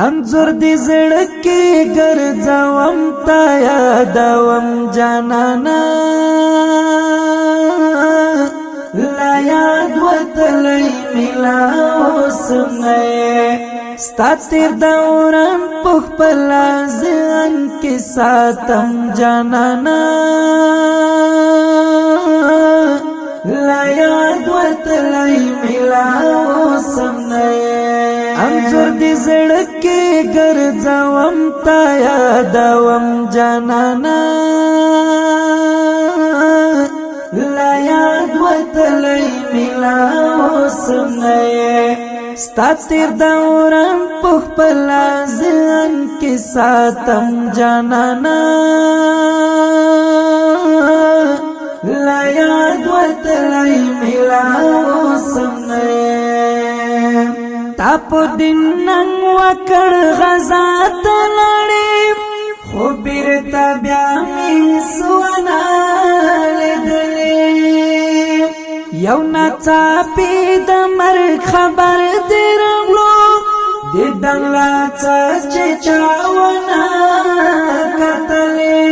انظر دی زړکی ګرځوم تا یادوم جانانا لا یاد وتلی ملا اوسنه ستا تیر دوران په خپل ځان کې ساتم جانانا لا یاد وتلی ملا اوسنه انظر دی زړکی ګرځوم تا یادوم جانانا لا یاد وتلی ملا اوسنه ستا تیر دوران په خپل ځان کې ساتم جانانا لا یاد وتلی ملا اوسنه تا په دین نن وکړ غزا ته لړې خو بیرته بیا مې سونه لیدلې یو ناڅاپي د مرګ خبر دې راغلو د دنګلا چې چاونه کتلې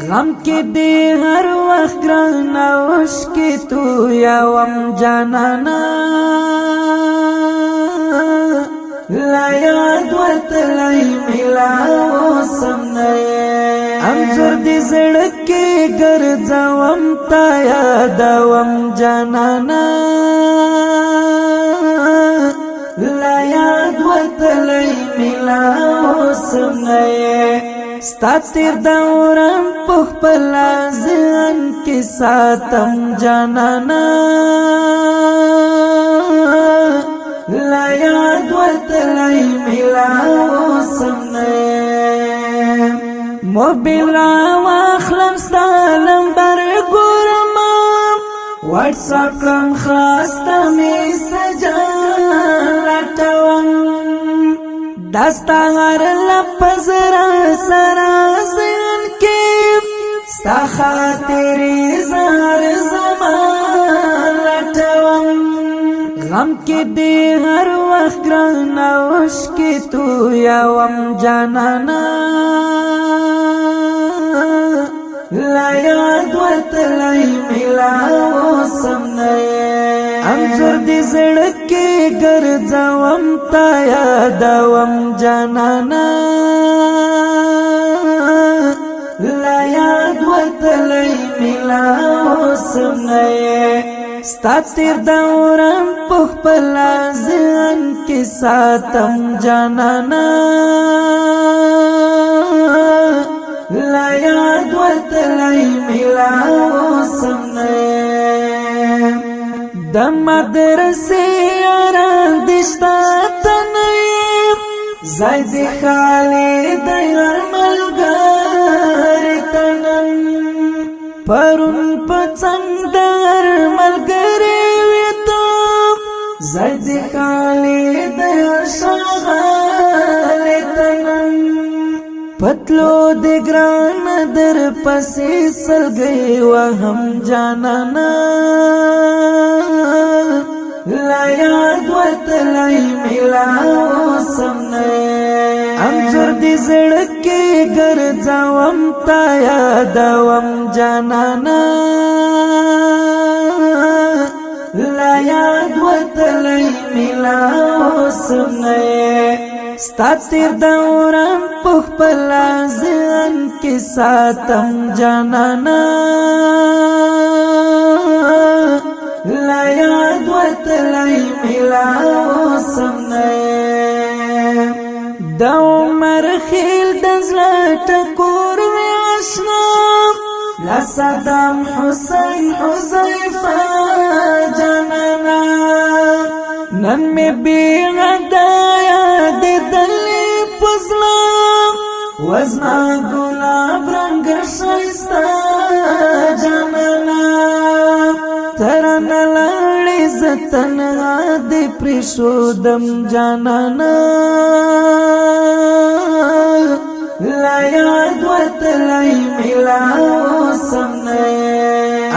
غم کې دې هر وخت ګران اوښکې تو یوم جانانا لا یاد وتلی ملا اوسنه انظر دی زړکی ګرځوم تا یادوم جانانا لا یاد وتلی ملا اوسنه ستا تیر دوران په خپل ځان کې ساتم جانانا لا یاد وتلی ملا اوسنه موبیل را واخلم ستا نمبر ګورم واټس اپ کړم خلاص ته میسجان لټوم دستا غر لپس را سره ځان کې ستا خاطرې زار زمان لټوم غم کې دې هر وخت ګران اوښکې تو یوم جانانا لا یاد وتلی ملا اوسنه انظر دی زړکی ګرځوم تا یادوم جانانا لا یاد وتلی ملا اوسنه ستا تیر دوران په خپل ځان کې ساتم جانانا لا یاد وتلی ملا اوسنه د مدرسې یاران دشتا تنیم زید خالی د یار ملګری تنم پرون پڅنګ در ملګری ویته زید خالی د یار شغال تنم پتلو د ګران در پسې سلګي وهم جانانا لا یاد وتلی ملا اوسنه انظر دی زړکی ګرځوم تا یادوم جانانا لا یاد وتلی ملا اوسنه ستا تیر دوران په خپل ځان کې ساتم جانانا لا یاد وتلی ملا اوسنه د عمر خیل د زړه ټکور وی آشنا لا صدام حسین حذیفه جانانا نن می بیغدایا د دلی پزلا وزنا ګلاب رنگ شایستا جانانا ترن لړې زتن د پرشودم جانانا لا یاد وتلی ملا اوسنه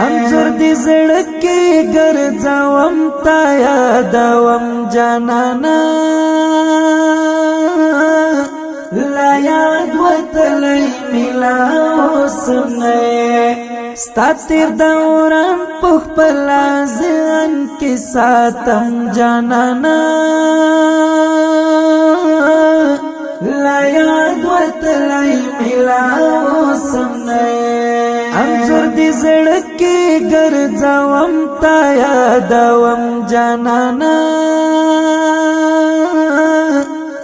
انظر دی زړکی ګرځوم تا یادوم جانانا ملاو سمنے ستا تیر دوران پخ پلا ذہن کی ساتم جانانا لا یاد وطلائی ملاو سمنے انظر دی زڑکی گرزاوم تا یادوم جانانا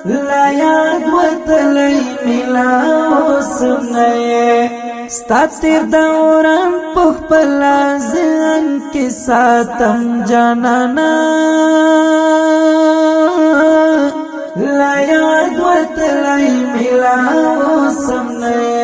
لا یاد وطلی ملاو سمنے ستا تیر دوران پخ پلا ذہن کی ساتم جانانا لا یاد وطلی ملاو سمنے